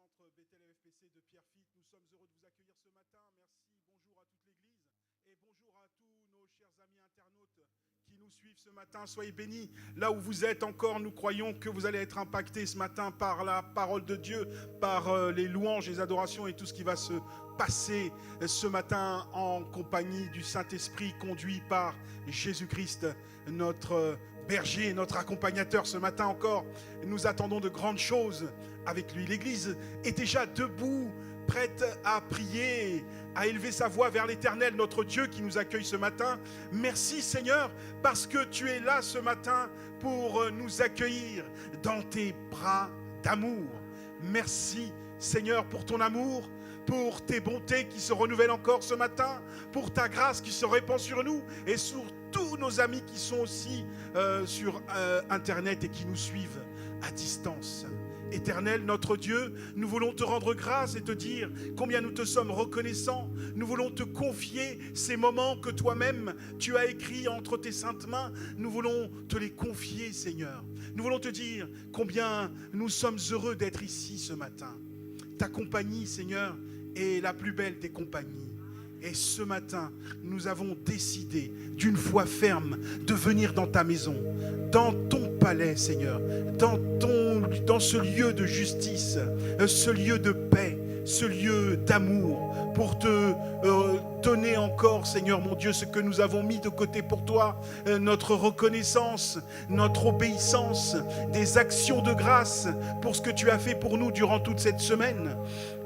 centre Bethel FPC de Pierrefitte. Nous sommes heureux de vous accueillir ce matin. Merci, bonjour à toute l'Église et bonjour à tous nos chers amis internautes qui nous suivent ce matin. Soyez bénis. Là où vous êtes encore, nous croyons que vous allez être impactés ce matin par la parole de Dieu, par les louanges, les adorations et tout ce qui va se passer ce matin en compagnie du Saint-Esprit conduit par Jésus-Christ, notre berger, notre accompagnateur. Ce matin encore, nous attendons de grandes choses avec lui. L'Église est déjà debout, prête à prier, à élever sa voix vers l'Éternel, notre Dieu qui nous accueille ce matin. Merci Seigneur, parce que tu es là ce matin pour nous accueillir dans tes bras d'amour. Merci Seigneur pour ton amour, pour tes bontés qui se renouvellent encore ce matin, pour ta grâce qui se répand sur nous et sur tous nos amis qui sont aussi sur Internet et qui nous suivent à distance. Éternel, notre Dieu, nous voulons te rendre grâce et te dire combien nous te sommes reconnaissants. Nous voulons te confier ces moments que toi-même tu as écrits entre tes saintes mains. Nous voulons te les confier, Seigneur. Nous voulons te dire combien nous sommes heureux d'être ici ce matin. Ta compagnie, Seigneur, est la plus belle des compagnies. Et ce matin, nous avons décidé d'une foi ferme de venir dans ta maison, dans ton palais, Seigneur, dans ce lieu de justice, ce lieu de paix, ce lieu d'amour, pour te donner encore, Seigneur mon Dieu, ce que nous avons mis de côté pour toi, notre reconnaissance, notre obéissance, des actions de grâce pour ce que tu as fait pour nous durant toute cette semaine.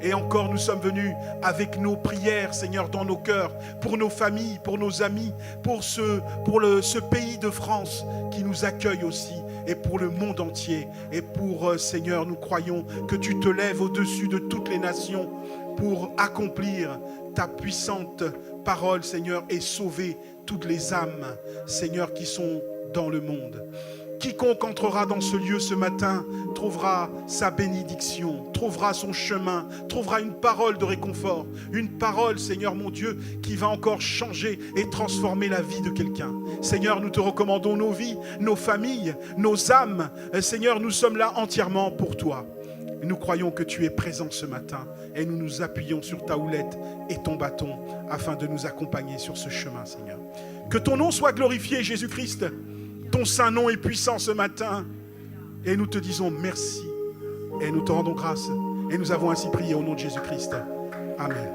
Et encore, nous sommes venus avec nos prières, Seigneur, dans nos cœurs, pour nos familles, pour nos amis, pour ce pays de France qui nous accueille aussi, et pour le monde entier. Et pour, Seigneur, nous croyons que tu te lèves au-dessus de toutes les nations pour accomplir ta puissante parole, Seigneur, et sauver toutes les âmes, Seigneur, qui sont dans le monde. Quiconque entrera dans ce lieu ce matin trouvera sa bénédiction, trouvera son chemin, trouvera une parole de réconfort, une parole, Seigneur mon Dieu, qui va encore changer et transformer la vie de quelqu'un. Seigneur, nous te recommandons nos vies, nos familles, nos âmes. Seigneur, nous sommes là entièrement pour toi. Nous croyons que tu es présent ce matin et nous nous appuyons sur ta houlette et ton bâton afin de nous accompagner sur ce chemin, Seigneur. Que ton nom soit glorifié, Jésus-Christ. Ton saint nom est puissant ce matin et nous te disons merci et nous te rendons grâce et nous avons ainsi prié au nom de Jésus-Christ. Amen.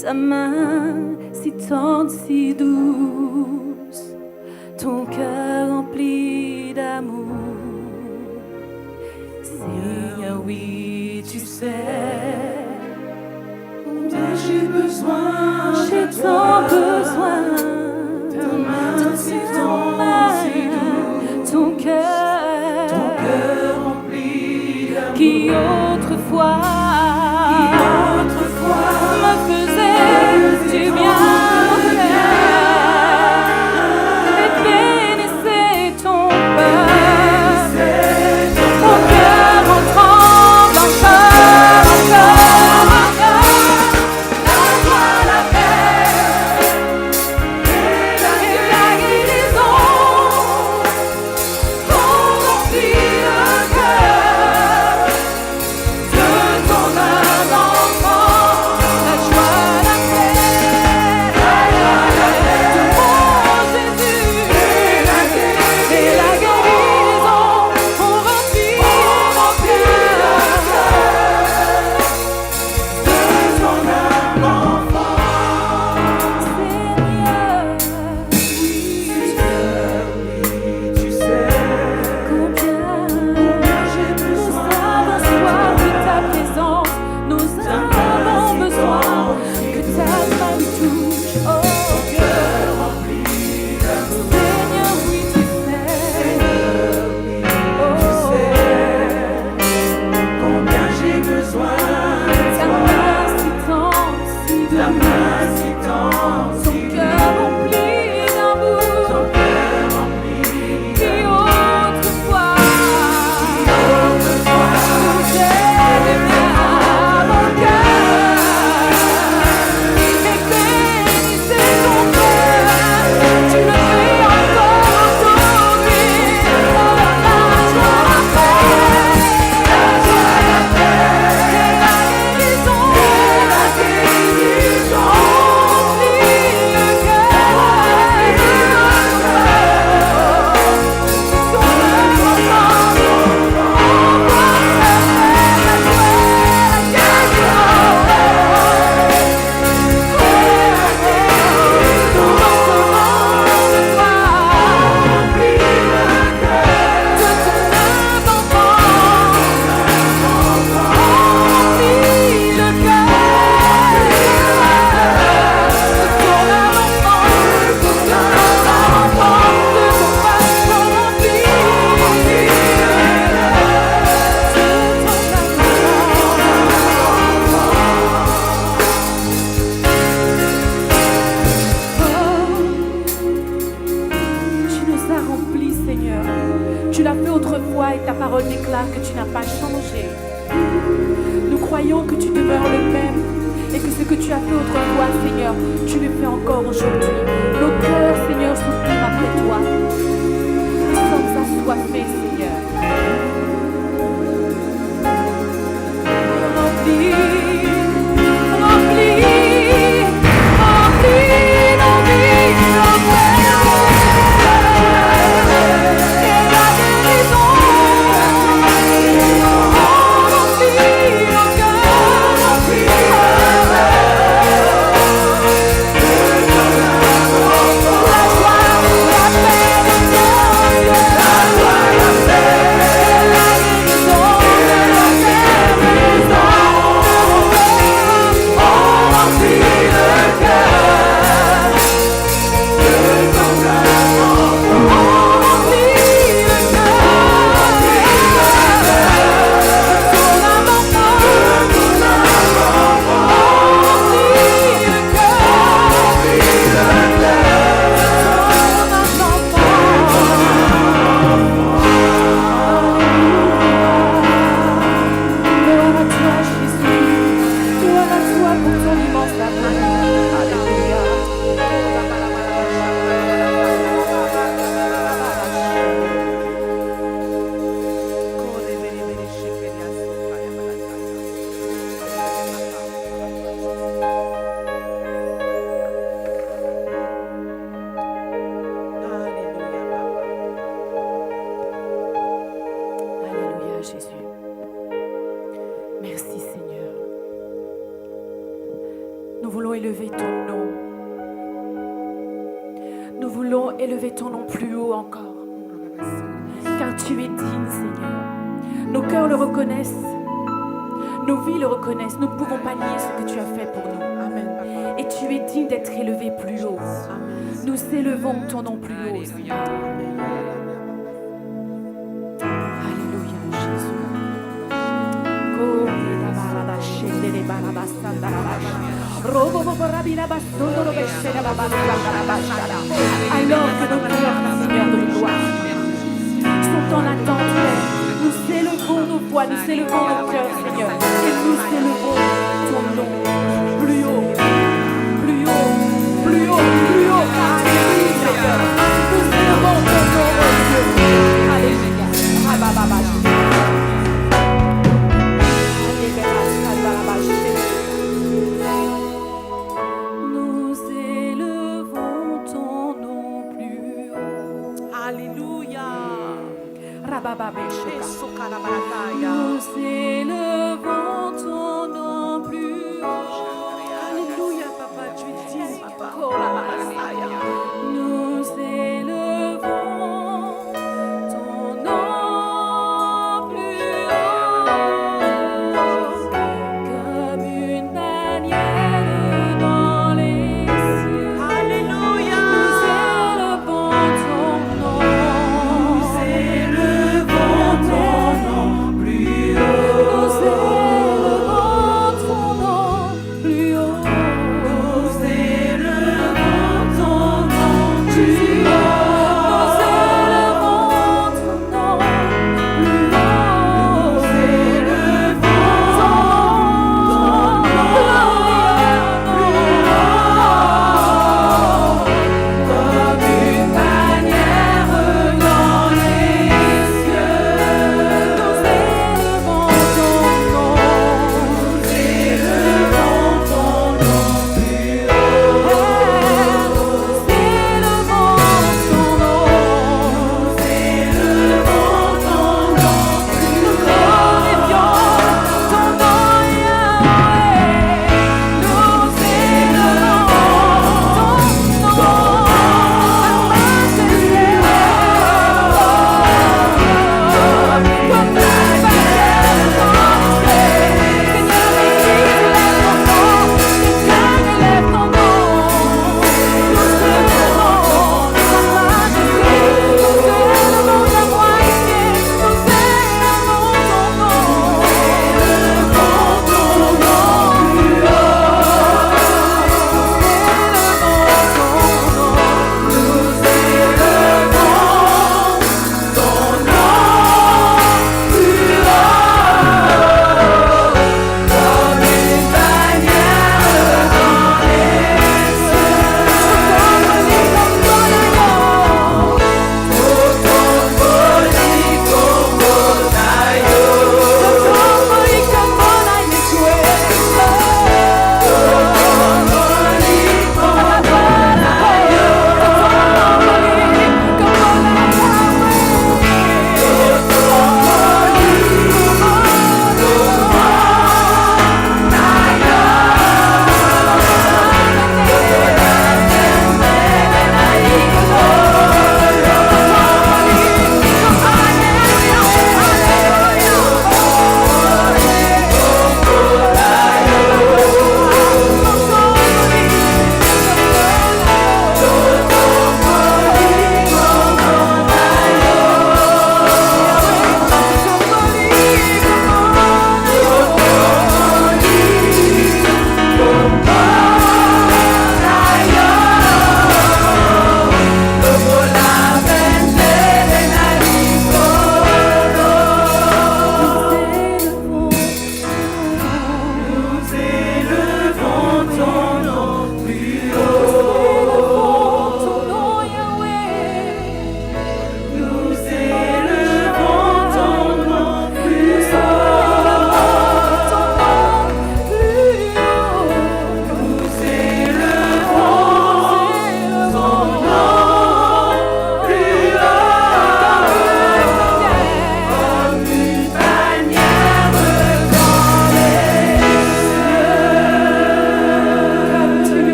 Ta main si tendre, si douce, ton cœur rempli d'amour. Seigneur, oui, tu sais combien j'ai besoin, j'ai tant besoin. Ta main si tendre, si douce, ton cœur rempli d'amour, qui autrefois du bien au cœur et bénissez ton cœur en tremble encore, la joie, la paix et la guérison ont rempli le cœur de ton âme enfant, la joie, la paix. pas changé. Nous croyons que tu demeures le même et que ce que tu as fait autrefois, Seigneur, tu le fais encore aujourd'hui. Nos cœurs, Seigneur, soupirent après toi. Nous sommes assoiffés, Seigneur. Remplis, remplis, remplis nos vies, nos cœurs. Et la guérison. Remplis nos cœurs, remplis la joie, la paix de ton Dieu. La joie, la paix, la guérison, la guérison. Remplis le cœur de ton amour. Remplis le cœur de ton amour. Remplis le Gloire à toi, Jésus. Gloire à toi pour ton immense amour. Alléluia. Alléluia, Jésus. Merci, Seigneur. Nous voulons élever ton nom. Nous voulons élever ton nom plus haut encore. Car tu es digne, Seigneur. Nos cœurs le reconnaissent. Nos vies le reconnaissent. Nous ne pouvons pas nier ce que tu as fait pour nous. Amen. Et tu es digne d'être élevé plus haut. Nous élevons ton nom plus haut, Seigneur. Alléluia, Jésus. Alors que nos cœurs, Seigneur de gloire, sont en attente, nous élevons nos voix, nous élevons nos cœurs, Seigneur, et nous élevons ton nom plus haut, plus haut, plus haut, plus haut. Alléluia, Seigneur. Nous élevons ton nom, oh Dieu. Alléluia. Nous élevons ton nom plus haut. Alléluia. Nous élevons ton nom plus haut.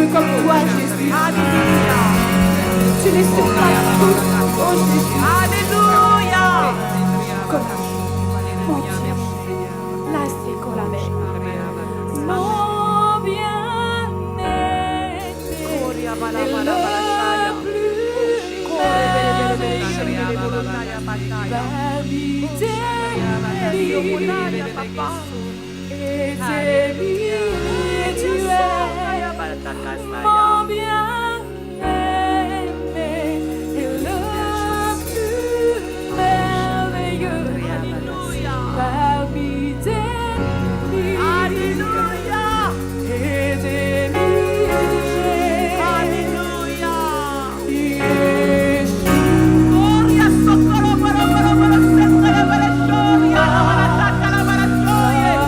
Dieu comme toi, Jésus. Tu les surpasses tous, oh Jésus. Alléluia. Comme mon Dieu, là c'est qu'on la met. Mon bien-aimé, et le mon bien-aimé et le plus merveilleux parmi des milliers et des milliers. Alléluia. Yeshua. Gloria, socorro, para, sentare, para, gloria, para, sacca, para, gloria.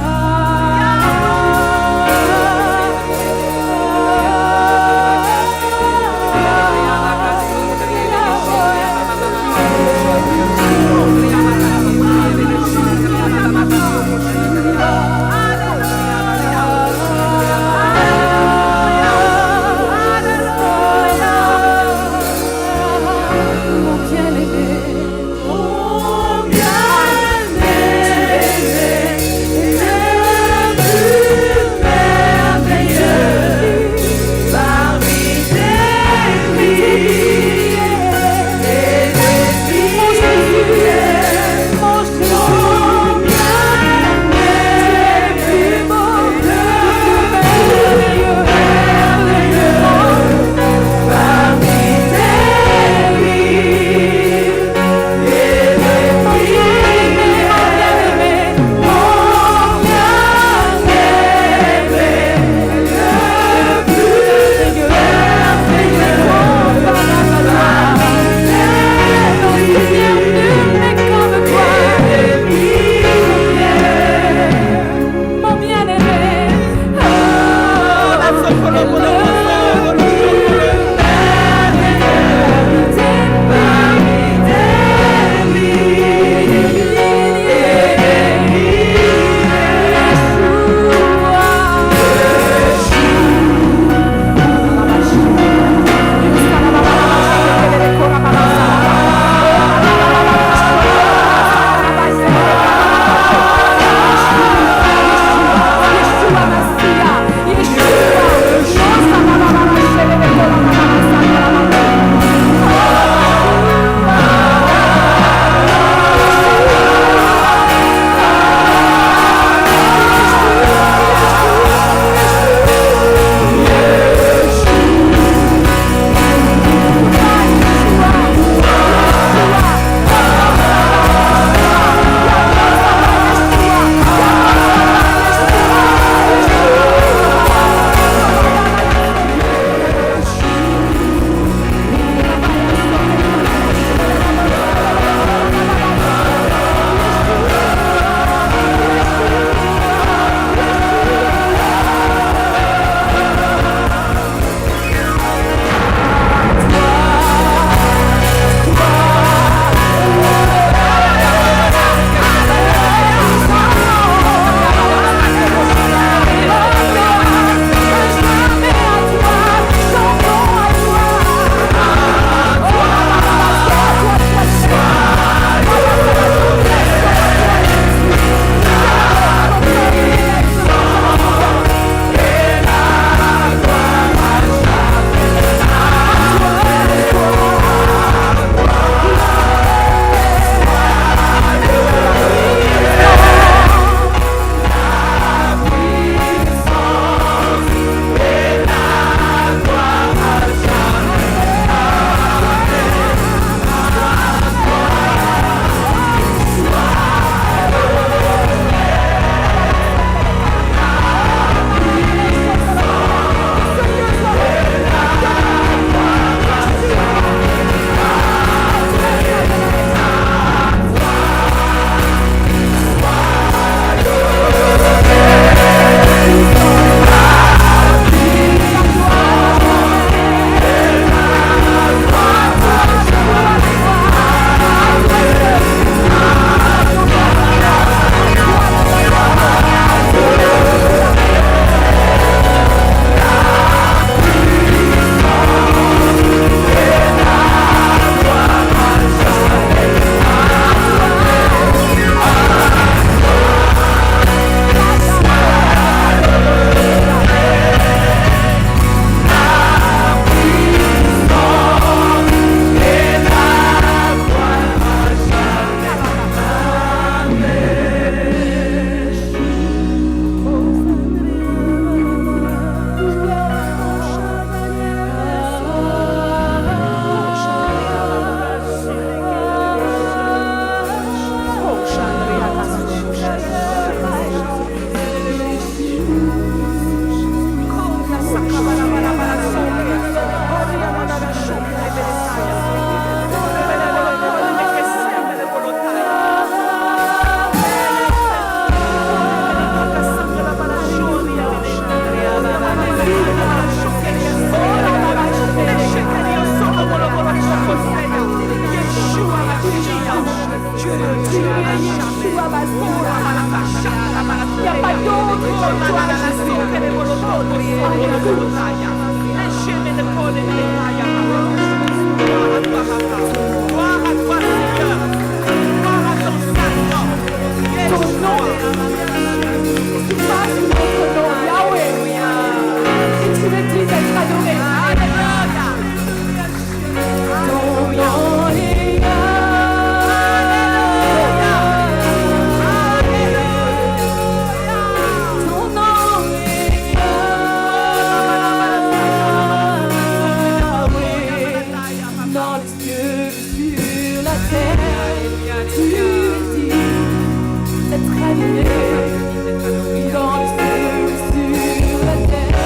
Dans les cieux, sur la terre,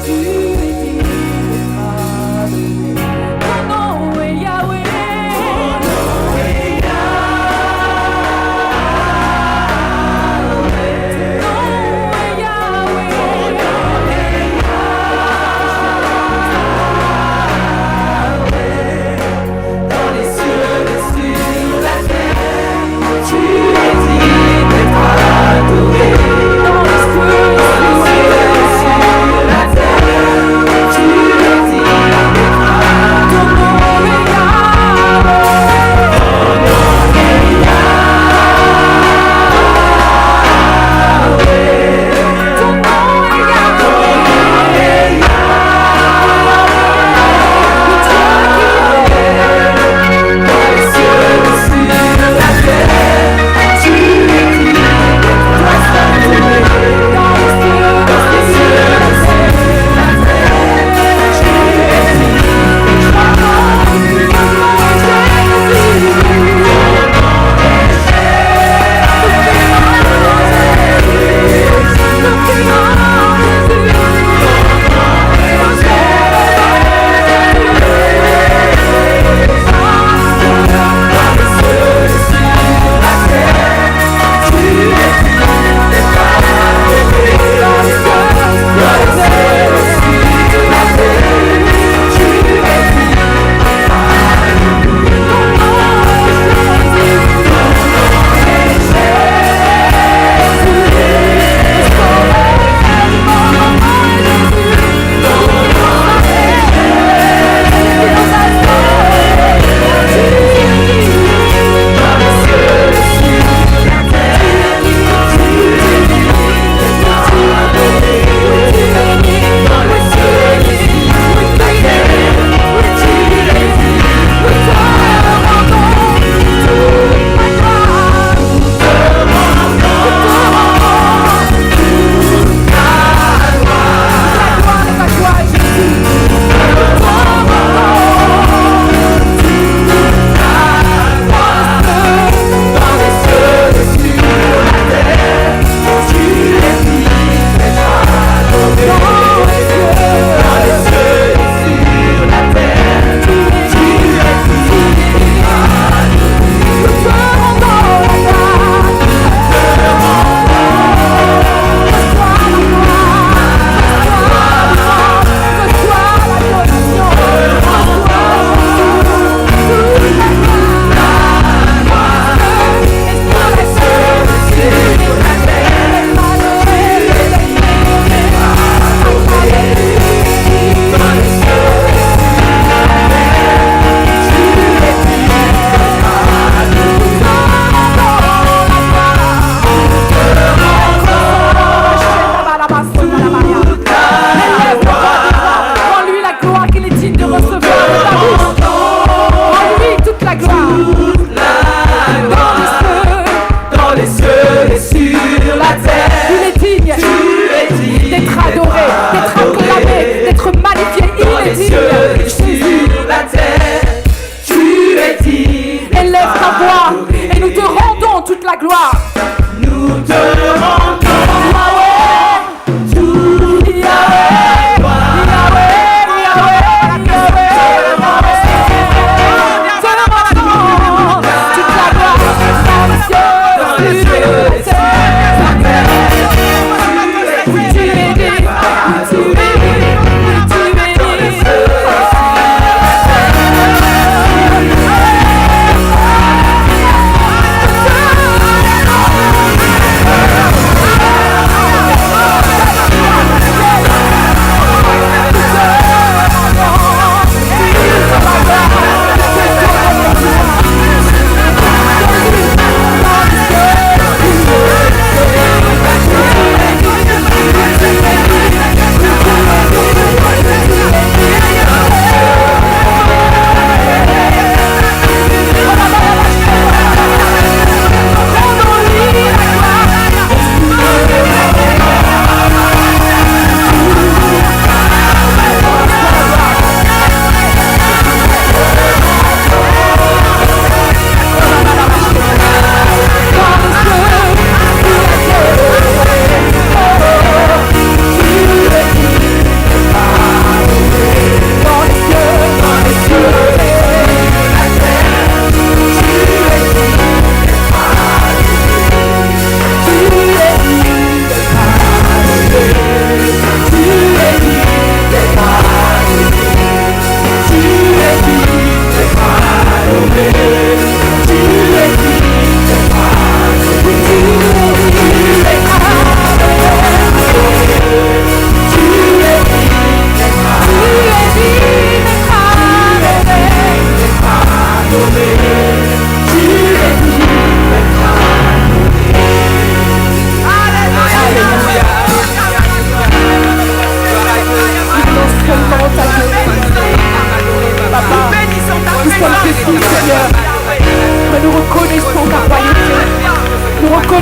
tu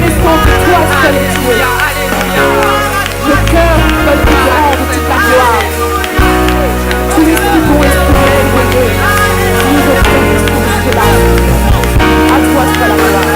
reconnaissons que toi seul es Dieu. Le cœur veut plus grand de toute la gloire. Tu es si bon et si merveilleux. Nous reconnaissons cela. À toi soit la gloire.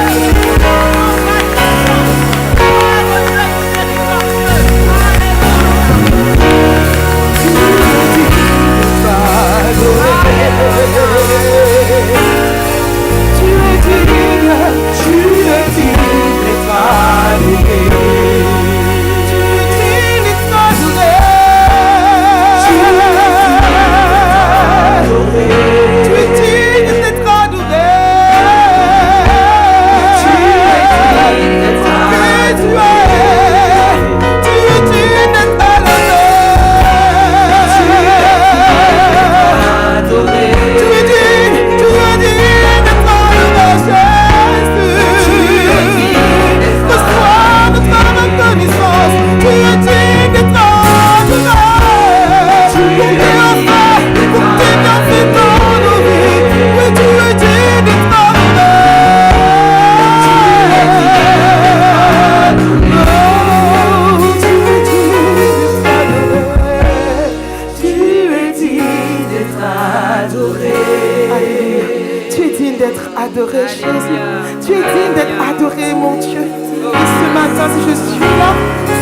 adoré, Jésus. Tu es digne d'être adoré, mon Dieu. Et ce matin, si je suis là,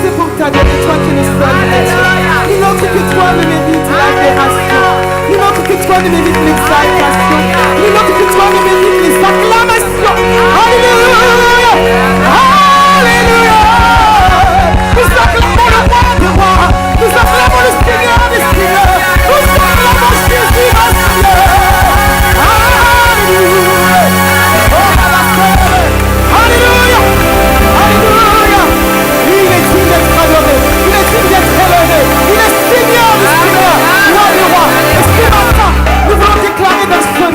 c'est pour t'adorer, toi qui es le seul maître. Nul autre que toi ne mérite l'admiration. Nul autre que toi ne mérite l'exaltation. Nul autre que toi ne mérite les acclamations. Alléluia! Alléluia! Nous acclamons le roi des rois. Nous acclamons le Seigneur des seigneurs. Nous acclamons Jésus, mon Dieu. Alléluia! Alléluia! Il est digne d'être adoré. Il est digne d'être élevé. Il est Seigneur du Seigneur, roi du roi. Et ce matin, nous voulons déclarer dans ce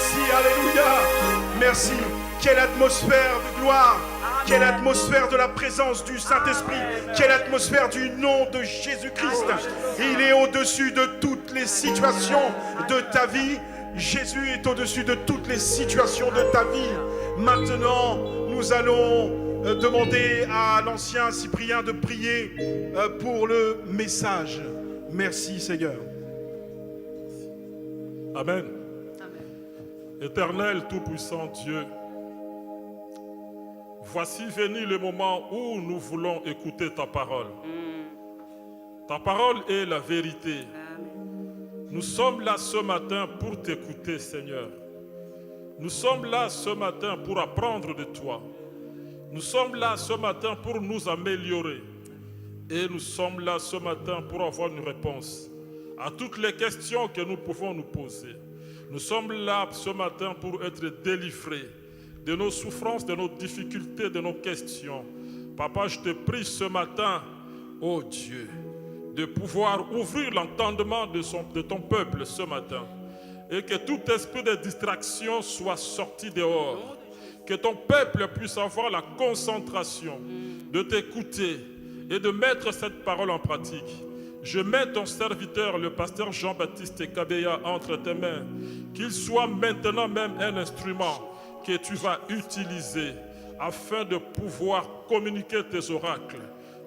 Merci, alléluia. Merci. Quelle atmosphère de gloire. Quelle atmosphère de la présence du Saint-Esprit. Quelle atmosphère du nom de Jésus-Christ. Il est au-dessus de toutes les situations de ta vie. Jésus est au-dessus de toutes les situations de ta vie. Maintenant, nous allons demander à l'ancien Cyprien de prier pour le message. Merci Seigneur. Amen. Éternel, tout-puissant Dieu, voici venu le moment où nous voulons écouter ta parole. Ta parole est la vérité. Nous sommes là ce matin pour t'écouter, Seigneur. Nous sommes là ce matin pour apprendre de toi. Nous sommes là ce matin pour nous améliorer. Et nous sommes là ce matin pour avoir une réponse à toutes les questions que nous pouvons nous poser. Nous sommes là ce matin pour être délivrés de nos souffrances, de nos difficultés, de nos questions. Papa, je te prie ce matin, oh Dieu, de pouvoir ouvrir l'entendement de ton peuple ce matin et que tout esprit de distraction soit sorti dehors. Que ton peuple puisse avoir la concentration de t'écouter et de mettre cette parole en pratique. Je mets ton serviteur, le pasteur Jean-Baptiste Kabeya, entre tes mains. Qu'il soit maintenant même un instrument que tu vas utiliser afin de pouvoir communiquer tes oracles.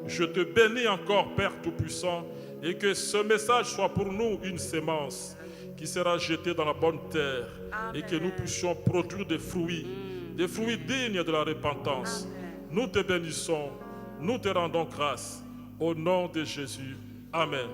Je te bénis encore, Père Tout-Puissant, et que ce message soit pour nous une sémence qui sera jetée dans la bonne terre. Amen. Et que nous puissions produire des fruits dignes de la repentance. Amen. Nous te bénissons, nous te rendons grâce. Au nom de Jésus. Amen.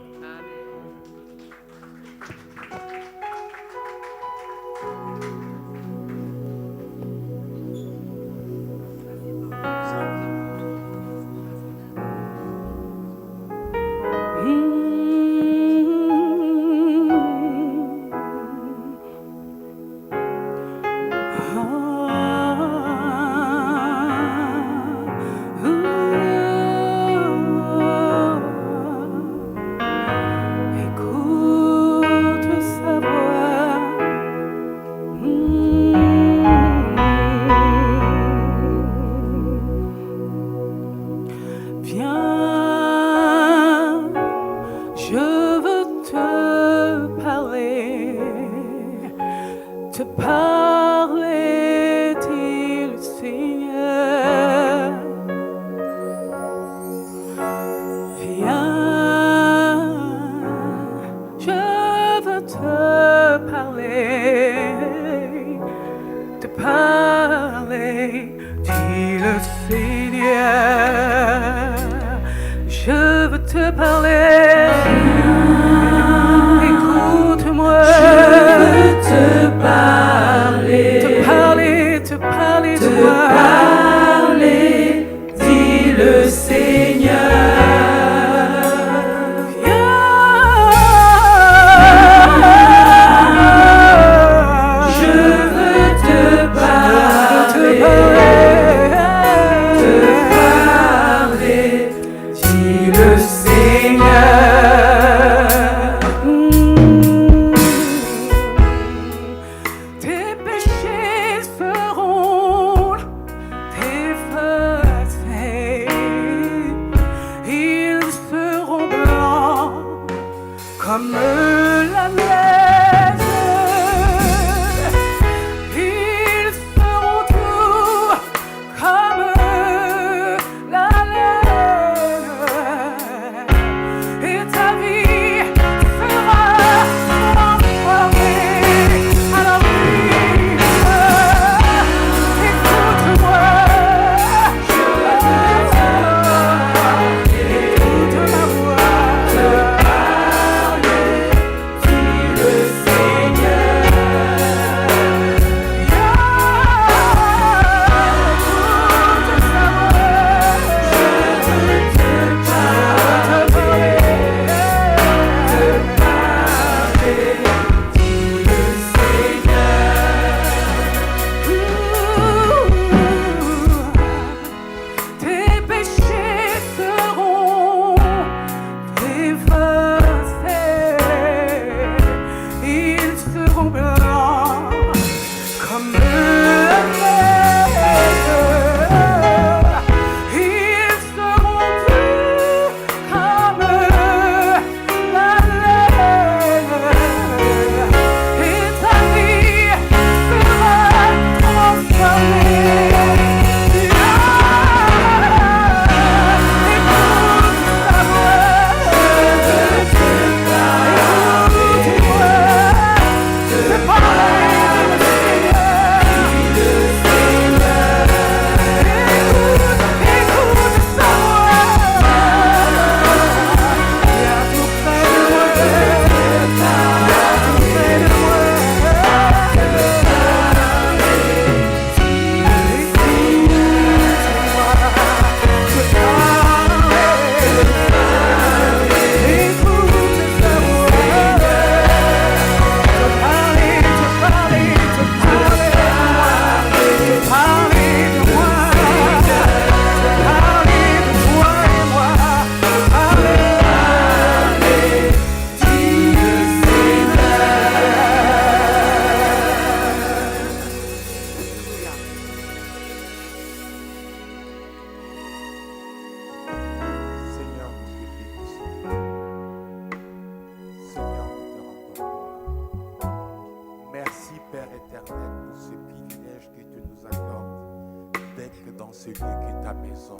d'être dans ce lieu qui est ta maison.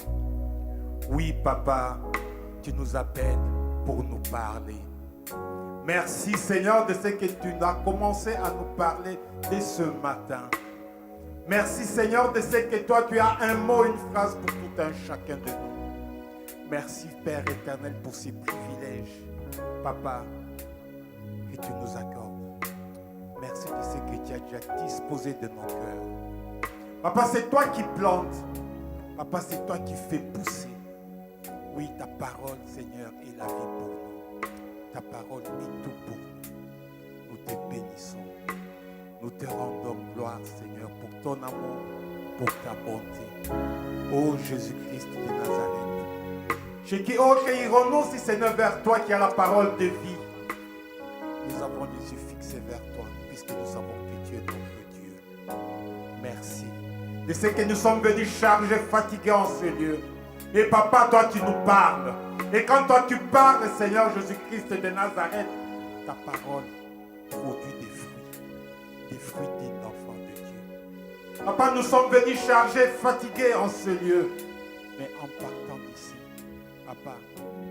Oui, Papa, tu nous appelles pour nous parler. Merci, Seigneur, de ce que tu as commencé à nous parler dès ce matin. Merci, Seigneur, de ce que toi, tu as un mot, une phrase pour tout un chacun de nous. Merci, Père éternel, pour ces privilèges, Papa, que tu nous accordes. Merci de ce que tu as déjà disposé de nos cœurs. Papa, c'est toi qui plantes. Papa, c'est toi qui fais pousser. Oui, ta parole, Seigneur, est la vie pour nous. Ta parole est tout pour nous. Nous te bénissons. Nous te rendons gloire, Seigneur, pour ton amour, pour ta bonté. Ô Jésus-Christ de Nazareth. Chez qui autre irons-nous si ce n'est vers toi qui as la parole de vie? Nous avons les yeux fixés vers toi, puisque nous savons que tu es notre Dieu. Merci. De ce que nous sommes venus chargés, fatigués en ce lieu. Et Papa, toi tu nous parles. Et quand toi tu parles, Seigneur Jésus-Christ de Nazareth, ta parole produit des fruits dignes d'enfants de Dieu. Papa, nous sommes venus chargés, fatigués en ce lieu. Mais en partant d'ici, Papa,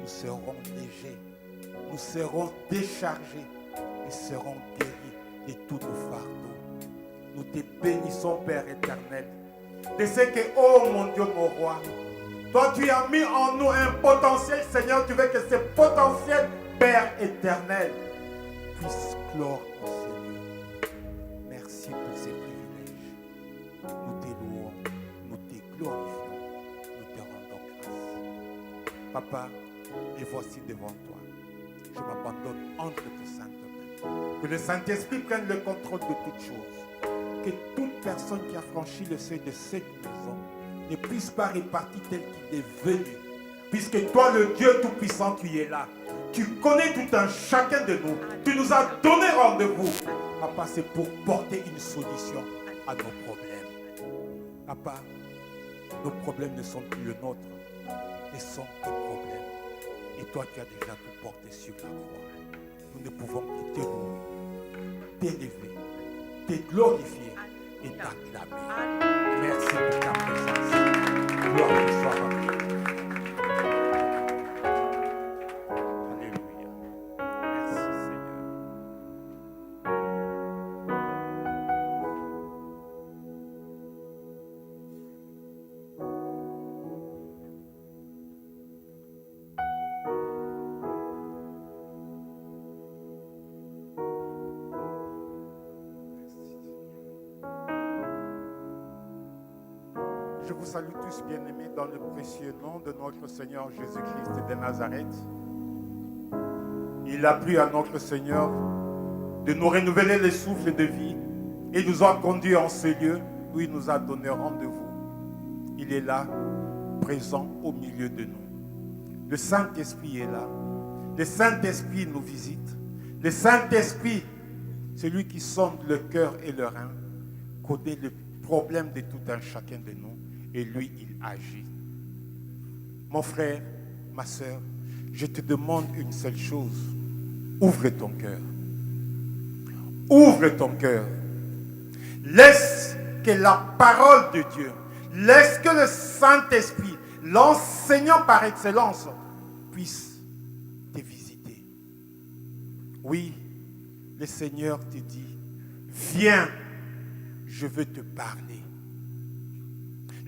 nous serons légers, nous serons déchargés et serons guéris de tous nos fardeaux. Nous te bénissons, Père éternel, de ce que, oh mon Dieu, mon roi, toi tu as mis en nous un potentiel, Seigneur. Tu veux que ce potentiel, Père éternel, puisse clore en ce lieu. Merci pour ces privilèges. Nous te louons, nous te glorifions, nous te rendons grâce. Papa, et voici devant toi. Je m'abandonne entre tes saintes mains. Que le Saint-Esprit prenne le contrôle de toutes choses. Que toute personne qui a franchi le seuil de cette maison ne puisse pas repartir tel qu'il est venu. Puisque toi, le Dieu Tout-Puissant, tu es là. Tu connais tout un chacun de nous. Tu nous as donné rendez-vous. Papa, c'est pour porter une solution à nos problèmes. Papa, nos problèmes ne sont plus le nôtre. Ils sont tes problèmes. Et toi, tu as déjà tout porté sur la croix. Nous ne pouvons que te louer, t'élever, te glorifier et t'acclamer. Merci pour ta présence. Gloire te soit rendue. Alléluia. Merci Seigneur. Je vous salue tous bien-aimés dans le précieux nom de notre Seigneur Jésus-Christ de Nazareth. Il a plu à notre Seigneur de nous renouveler le souffle de vie et nous a conduits en ce lieu où il nous a donné rendez-vous. Il est là, présent au milieu de nous. Le Saint-Esprit est là. Le Saint-Esprit nous visite. Le Saint-Esprit, celui qui sonde le cœur et le rein, connaît le problème de tout un chacun de nous. Et lui, il agit. Mon frère, ma soeur, je te demande une seule chose. Ouvre ton cœur. Ouvre ton cœur. Laisse que la parole de Dieu, laisse que le Saint-Esprit, l'enseignant par excellence, puisse te visiter. Oui, le Seigneur te dit, viens, je veux te parler.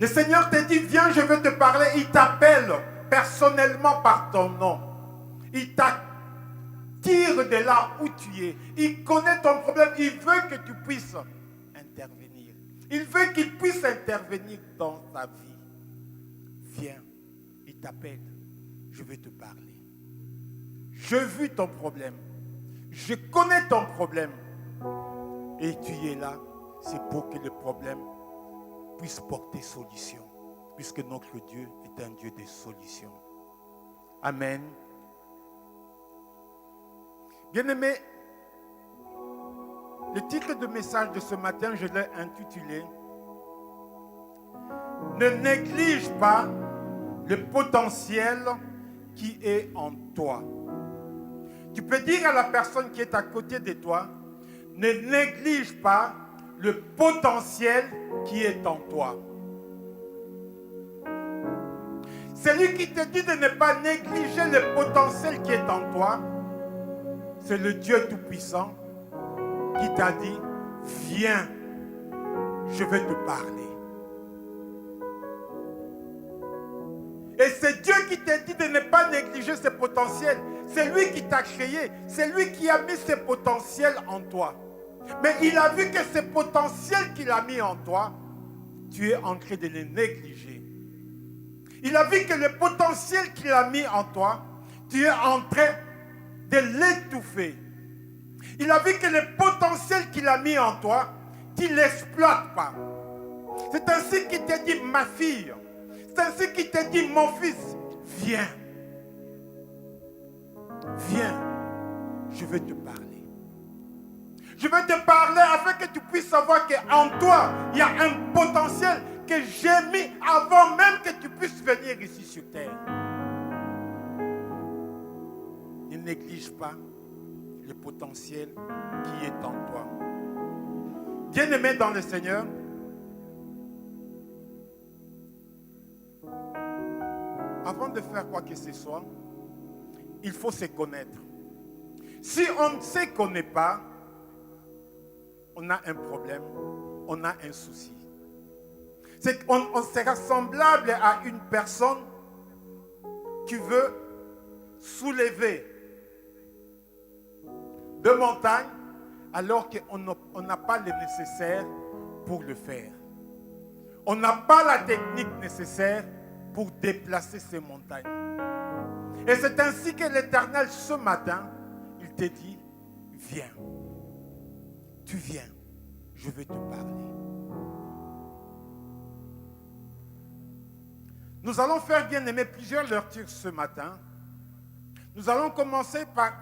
Le Seigneur te dit, viens, je veux te parler. Il t'appelle personnellement par ton nom. Il t'attire de là où tu es. Il connaît ton problème. Il veut que tu puisses intervenir. Il veut qu'il puisse intervenir dans ta vie. Viens, il t'appelle. Je veux te parler. Je vis ton problème. Je connais ton problème. Et tu es là. C'est pour que le problème puisse porter solution, puisque notre Dieu est un Dieu de solutions. Amen. Bien-aimés, le titre de message de ce matin, je l'ai intitulé « Ne néglige pas le potentiel qui est en toi ». Tu peux dire à la personne qui est à côté de toi, ne néglige pas le potentiel qui est en toi. Celui qui te dit de ne pas négliger le potentiel qui est en toi, c'est le Dieu Tout-Puissant qui t'a dit, viens, je vais te parler. Et c'est Dieu qui t'a dit de ne pas négliger ses potentiels. C'est lui qui t'a créé. C'est lui qui a mis ses potentiels en toi. Mais il a vu que ces potentiels qu'il a mis en toi, tu es en train de les négliger. Il a vu que le potentiel qu'il a mis en toi, tu es en train de l'étouffer. Il a vu que le potentiel qu'il a mis en toi, tu ne l'exploites pas. C'est ainsi qu'il t'a dit, ma fille. C'est ainsi qu'il t'a dit, mon fils, viens. Viens, je vais te parler. Je vais te parler afin que tu puisses savoir qu'en toi, il y a un potentiel que j'ai mis avant même que tu puisses venir ici sur terre. Ne néglige pas le potentiel qui est en toi. Bien-aimé dans le Seigneur, avant de faire quoi que ce soit, il faut se connaître. Si on ne se connaît pas, on a un problème, on a un souci. C'est qu'on sera semblable à une personne qui veut soulever deux montagnes alors qu'on n'a pas le nécessaire pour le faire. On n'a pas la technique nécessaire pour déplacer ces montagnes. Et c'est ainsi que l'Éternel, ce matin, il te dit, viens. Tu viens, je vais te parler. Nous allons faire, bien aimé, plusieurs lectures ce matin. Nous allons commencer par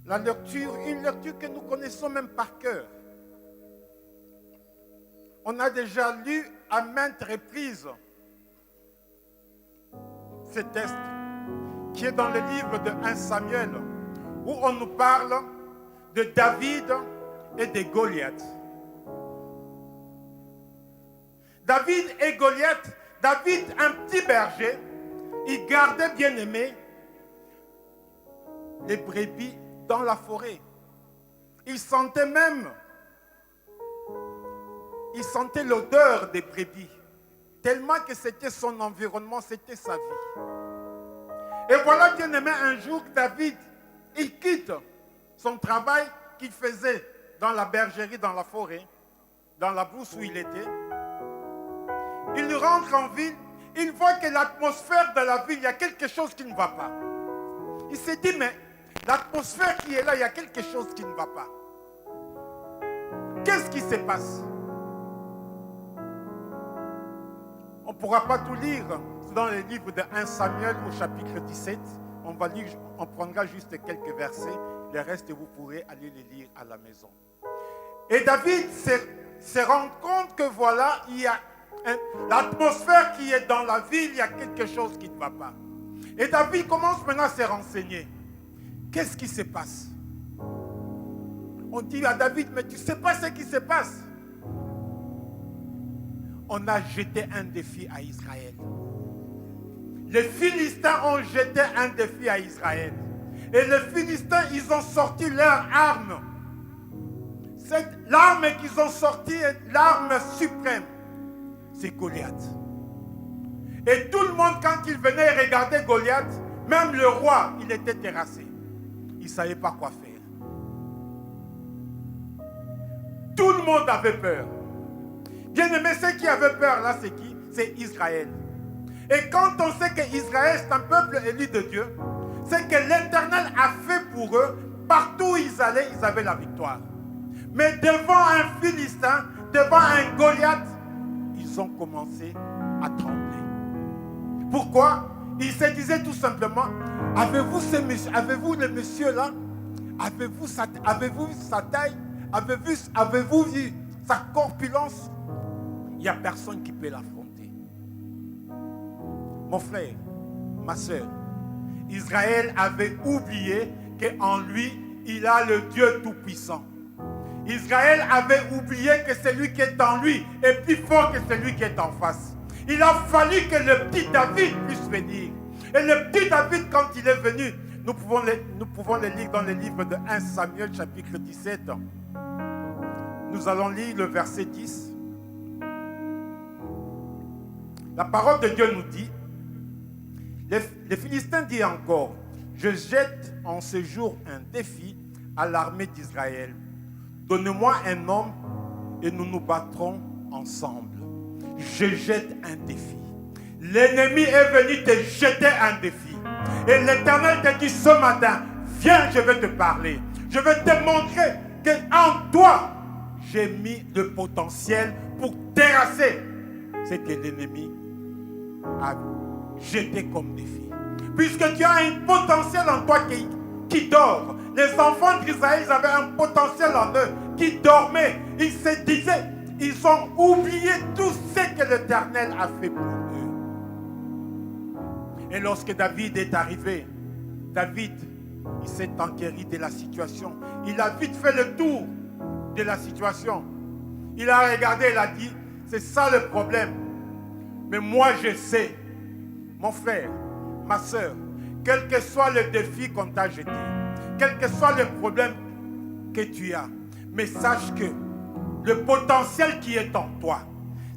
la lecture, une lecture que nous connaissons même par cœur. On a déjà lu à maintes reprises ce texte qui est dans le livre de 1 Samuel, où on nous parle de David et de Goliath. David et Goliath, David, un petit berger, il gardait, bien aimé, les brebis dans la forêt. Il sentait l'odeur des brebis, tellement que c'était son environnement, c'était sa vie. Et voilà, bien aimé, un jour, David, il quitte son travail qu'il faisait dans la bergerie, dans la forêt, dans la brousse où il était. Il rentre en ville, il voit que l'atmosphère de la ville, il y a quelque chose qui ne va pas. Il s'est dit, mais l'atmosphère qui est là, il y a quelque chose qui ne va pas. Qu'est-ce qui se passe? On ne pourra pas tout lire. C'est dans le livre de 1 Samuel au chapitre 17. On prendra juste quelques versets. Le reste, vous pourrez aller les lire à la maison. Et David se rend compte que voilà, il y a l'atmosphère qui est dans la ville, il y a quelque chose qui ne va pas. Et David commence maintenant à se renseigner. Qu'est-ce qui se passe? On dit à David, mais tu ne sais pas ce qui se passe. On a jeté un défi à Israël. Les Philistins ont jeté un défi à Israël. Et les Philistins, ils ont sorti leur arme. L'arme qu'ils ont sortie est l'arme suprême. C'est Goliath. Et tout le monde, quand il venait regarder Goliath, même le roi, il était terrassé. Il ne savait pas quoi faire. Tout le monde avait peur. Bien aimé, ceux qui avaient peur là, c'est qui? C'est Israël. Et quand on sait qu'Israël c'est un peuple élu de Dieu, c'est que l'Éternel a fait pour eux, partout où ils allaient, ils avaient la victoire. Mais devant un Philistin, devant un Goliath, ils ont commencé à trembler. Pourquoi? Ils se disaient tout simplement, avez-vous le monsieur là? Avez-vous sa taille? Avez-vous vu sa corpulence? Il n'y a personne qui peut l'affronter. Mon frère, ma soeur, Israël avait oublié qu'en lui, il a le Dieu Tout-Puissant. Israël avait oublié que celui qui est en lui est plus fort que celui qui est en face. Il a fallu que le petit David puisse venir. Et le petit David, quand il est venu, nous pouvons le lire dans le livre de 1 Samuel, chapitre 17. Nous allons lire le verset 10. La parole de Dieu nous dit, les Philistins disent encore, je jette en ce jour un défi à l'armée d'Israël. Donnez-moi un homme et nous nous battrons ensemble. Je jette un défi. L'ennemi est venu te jeter un défi. Et l'Éternel te dit ce matin, viens, je vais te parler. Je vais te montrer qu'en toi, j'ai mis le potentiel pour terrasser ce que l'ennemi a jeté comme défi. Puisque tu as un potentiel en toi qui dort. Les enfants d'Israël, ils avaient un potentiel en eux qui dormait. Ils se disaient, ils ont oublié tout ce que l'Éternel a fait pour eux. Et lorsque David est arrivé, David, il s'est enquéri de la situation. Il a vite fait le tour de la situation. Il a regardé, il a dit, c'est ça le problème. Mais moi je sais, mon frère, ma soeur, quel que soit le défi qu'on t'a jeté, quel que soit le problème que tu as, mais sache que le potentiel qui est en toi,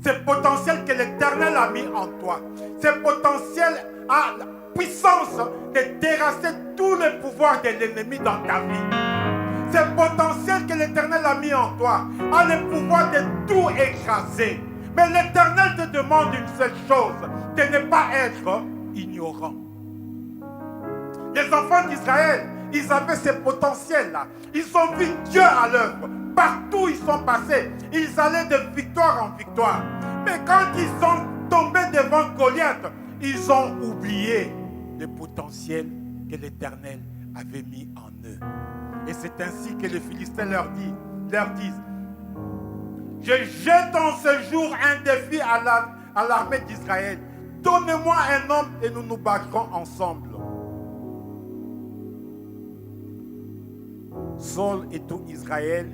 ce potentiel que l'Éternel a mis en toi, ce potentiel a la puissance de terrasser tous les pouvoirs de l'ennemi dans ta vie. Ce potentiel que l'Éternel a mis en toi a le pouvoir de tout écraser. Mais l'Éternel te demande une seule chose, de ne pas être ignorant. Les enfants d'Israël, ils avaient ce potentiel-là. Ils ont vu Dieu à l'œuvre. Partout où ils sont passés, ils allaient de victoire en victoire. Mais quand ils sont tombés devant Goliath, ils ont oublié le potentiel que l'Éternel avait mis en eux. Et c'est ainsi que les Philistins leur disent, je jette en ce jour un défi à l'armée d'Israël. Donnez-moi un homme et nous nous battrons ensemble. Saul et tout Israël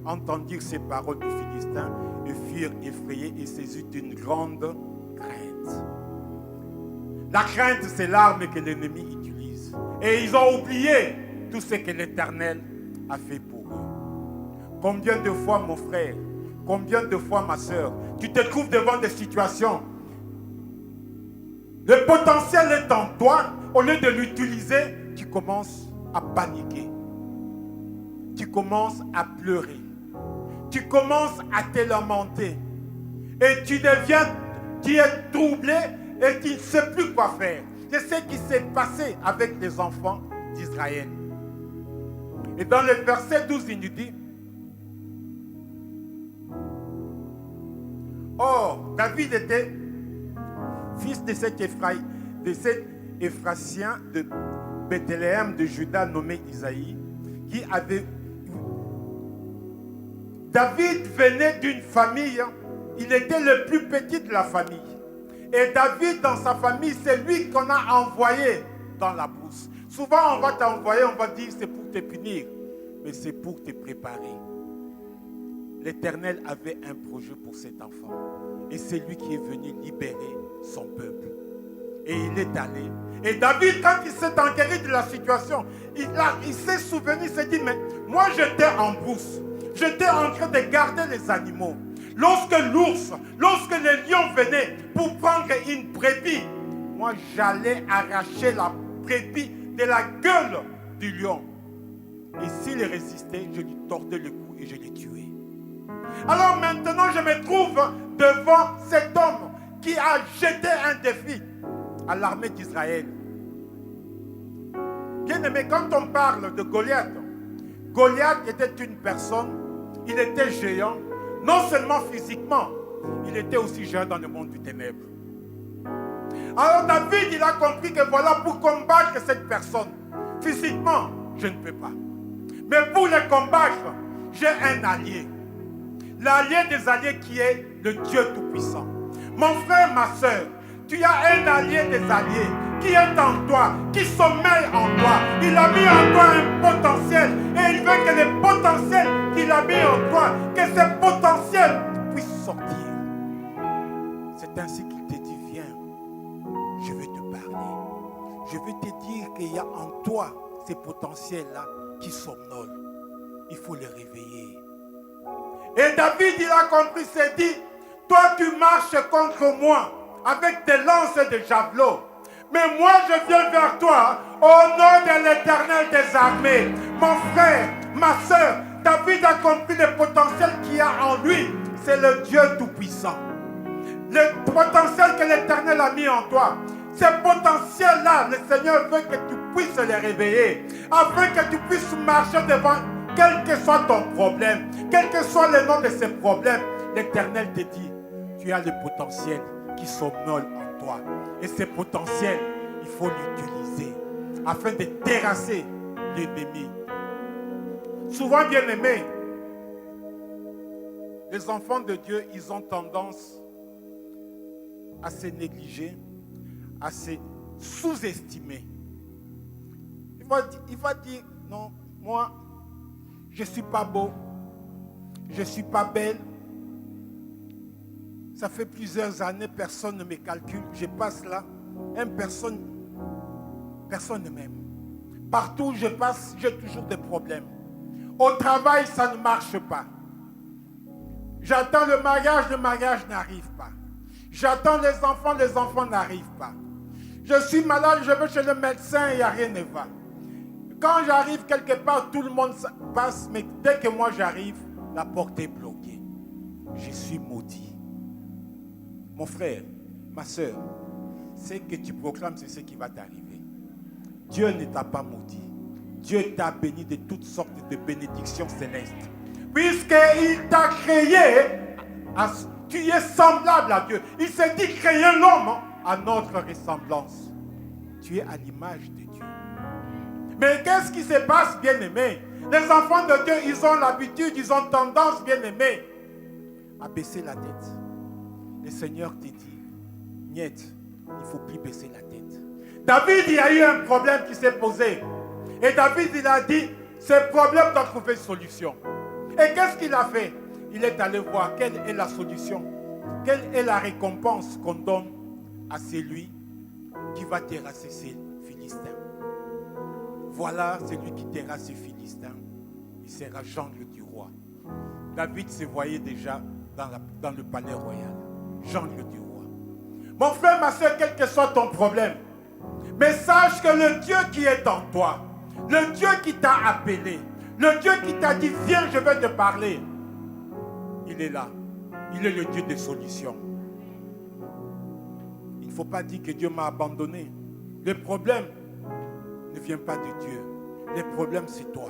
entendirent ces paroles du Philistin et furent effrayés et saisis d'une grande crainte. La crainte, c'est l'arme que l'ennemi utilise. Et ils ont oublié tout ce que l'Éternel a fait pour eux. Combien de fois, mon frère, combien de fois, ma soeur, tu te trouves devant des situations. Le potentiel est en toi. Au lieu de l'utiliser, tu commences à paniquer. Tu commences à pleurer. Tu commences à te lamenter. Et tu es troublé et tu ne sais plus quoi faire. C'est ce qui s'est passé avec les enfants d'Israël. Et dans le verset 12, il nous dit, or, David était fils de cet Éphrasien de Bethléem de Juda nommé Isaïe, qui avait... David venait d'une famille, il était le plus petit de la famille. Et David, dans sa famille, c'est lui qu'on a envoyé dans la brousse. Souvent, on va t'envoyer, on va dire c'est pour te punir, mais c'est pour te préparer. L'Éternel avait un projet pour cet enfant. Et c'est lui qui est venu libérer son peuple. Et il est allé. Et David, quand il s'est enquéri de la situation, il s'est souvenu, il s'est dit, mais moi j'étais en brousse. J'étais en train de garder les animaux. Lorsque l'ours, lorsque le lion venait pour prendre une brebis, moi j'allais arracher la brebis de la gueule du lion. Et s'il résistait, je lui tordais le cou et je l'ai tué. Alors maintenant, je me trouve devant cet homme qui a jeté un défi à l'armée d'Israël. Bien aimé, quand on parle de Goliath, Goliath était une personne, il était géant, non seulement physiquement, il était aussi géant dans le monde du ténèbre. Alors David, il a compris que voilà, pour combattre cette personne, physiquement, je ne peux pas. Mais pour le combattre, j'ai un allié. L'allié des alliés qui est le Dieu Tout-Puissant. Mon frère, ma soeur, tu as un allié des alliés qui est en toi, qui sommeille en toi. Il a mis en toi un potentiel et il veut que le potentiel qu'il a mis en toi, que ce potentiel puisse sortir. C'est ainsi qu'il te dit, ces potentiels-là qui somnolent. Il faut les réveiller. Et David, il a compris, s'est dit, toi tu marches contre moi avec des lances et des javelots. Mais moi je viens vers toi au nom de l'Éternel des armées. Mon frère, ma soeur, David a compris le potentiel qu'il y a en lui. C'est le Dieu Tout-Puissant. Le potentiel que l'Éternel a mis en toi. Ces potentiels-là, le Seigneur veut que tu puisses les réveiller. Afin que tu puisses marcher devant, quel que soit ton problème, quel que soit le nom de ces problèmes. L'Éternel te dit, tu as le potentiel qui somnole en toi. Et ce potentiel, il faut l'utiliser afin de terrasser l'ennemi. Souvent, bien aimés, les enfants de Dieu, ils ont tendance à se négliger, à se sous-estimer. Il va dire, non, moi, je ne suis pas beau, je ne suis pas belle. Ça fait plusieurs années, personne ne me calcule. Je passe là, personne ne m'aime. Partout où je passe, j'ai toujours des problèmes. Au travail, ça ne marche pas. J'attends le mariage n'arrive pas. J'attends les enfants n'arrivent pas. Je suis malade, je vais chez le médecin et rien ne va. Quand j'arrive quelque part, tout le monde passe, mais dès que moi j'arrive, la porte est bloquée. Je suis maudit. Mon frère, ma soeur, ce que tu proclames, c'est ce qui va t'arriver. Dieu ne t'a pas maudit. Dieu t'a béni de toutes sortes de bénédictions célestes. Puisqu'il t'a créé, tu es semblable à Dieu. Il s'est dit créer l'homme à notre ressemblance. Tu es à l'image de Dieu. Mais qu'est-ce qui se passe, bien-aimés? Les enfants de Dieu, ils ont l'habitude, ils ont tendance, bien-aimés, à baisser la tête. Le Seigneur te dit, niet, il ne faut plus baisser la tête. David, il y a eu un problème qui s'est posé. Et David, il a dit, ce problème doit trouver une solution. Et qu'est-ce qu'il a fait? Il est allé voir quelle est la solution. Quelle est la récompense qu'on donne à celui qui va terrasser ces Philistins. Voilà celui qui terrasse ces Philistins. Il sera gendre du roi. David se voyait déjà dans le palais royal. Gendre du roi. Mon frère, ma soeur, quel que soit ton problème, mais sache que le Dieu qui est en toi, le Dieu qui t'a appelé, le Dieu qui t'a dit, viens, je vais te parler, il est là. Il est le Dieu des solutions. Il ne faut pas dire que Dieu m'a abandonné. Le problème ne vient pas de Dieu. Le problème, c'est toi.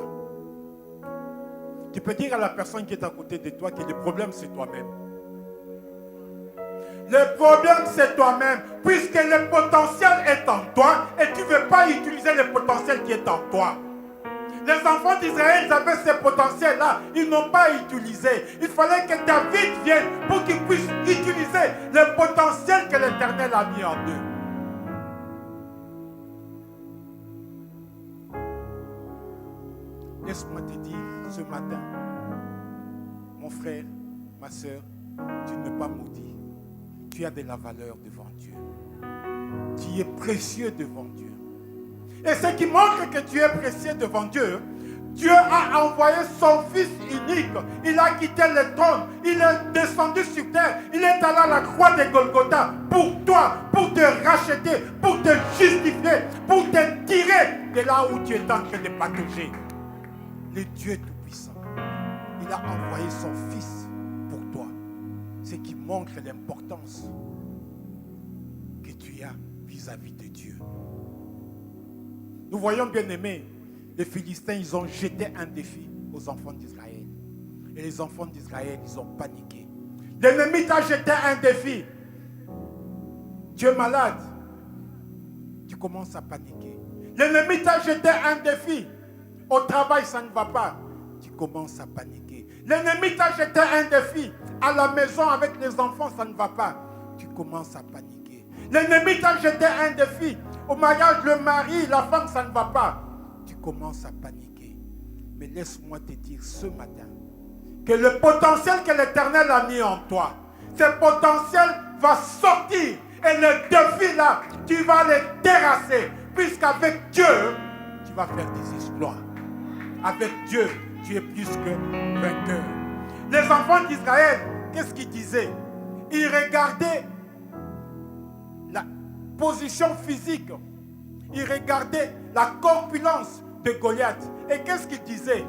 Tu peux dire à la personne qui est à côté de toi que le problème, c'est toi-même. Le problème, c'est toi-même, puisque le potentiel est en toi et tu ne veux pas utiliser le potentiel qui est en toi. Les enfants d'Israël, ils avaient ce potentiel-là, ils n'ont pas utilisé. Il fallait que David vienne pour qu'il puisse utiliser le potentiel que l'Éternel a mis en eux. Laisse-moi te dire ce matin, mon frère, ma soeur, tu n'es pas maudit. Tu as de la valeur devant Dieu. Tu es précieux devant Dieu. Et ce qui montre que tu es précieux devant Dieu, Dieu a envoyé son Fils unique. Il a quitté le trône. Il est descendu sur terre. Il est allé à la croix de Golgotha pour toi, pour te racheter, pour te justifier, pour te tirer de là où tu es en train de patauger. Le Dieu Tout-Puissant, il a envoyé son Fils pour toi. Ce qui montre l'importance que tu as vis-à-vis de Dieu. Nous voyons, bien aimés, les Philistins, ils ont jeté un défi aux enfants d'Israël. Et les enfants d'Israël, ils ont paniqué. L'ennemi t'a jeté un défi. Tu es malade. Tu commences à paniquer. L'ennemi t'a jeté un défi. Au travail, ça ne va pas. Tu commences à paniquer. L'ennemi t'a jeté un défi. À la maison, avec les enfants, ça ne va pas. Tu commences à paniquer. L'ennemi t'a jeté un défi. Au mariage, le mari, la femme, ça ne va pas. Tu commences à paniquer. Mais laisse-moi te dire ce matin que le potentiel que l'Éternel a mis en toi, ce potentiel va sortir. Et le défi là, tu vas le terrasser. Puisqu'avec Dieu, tu vas faire des exploits. Avec Dieu, tu es plus que vainqueur. Les enfants d'Israël, qu'est-ce qu'ils disaient? Ils regardaient la position physique. Ils regardaient la corpulence de Goliath. Et qu'est-ce qu'ils disaient?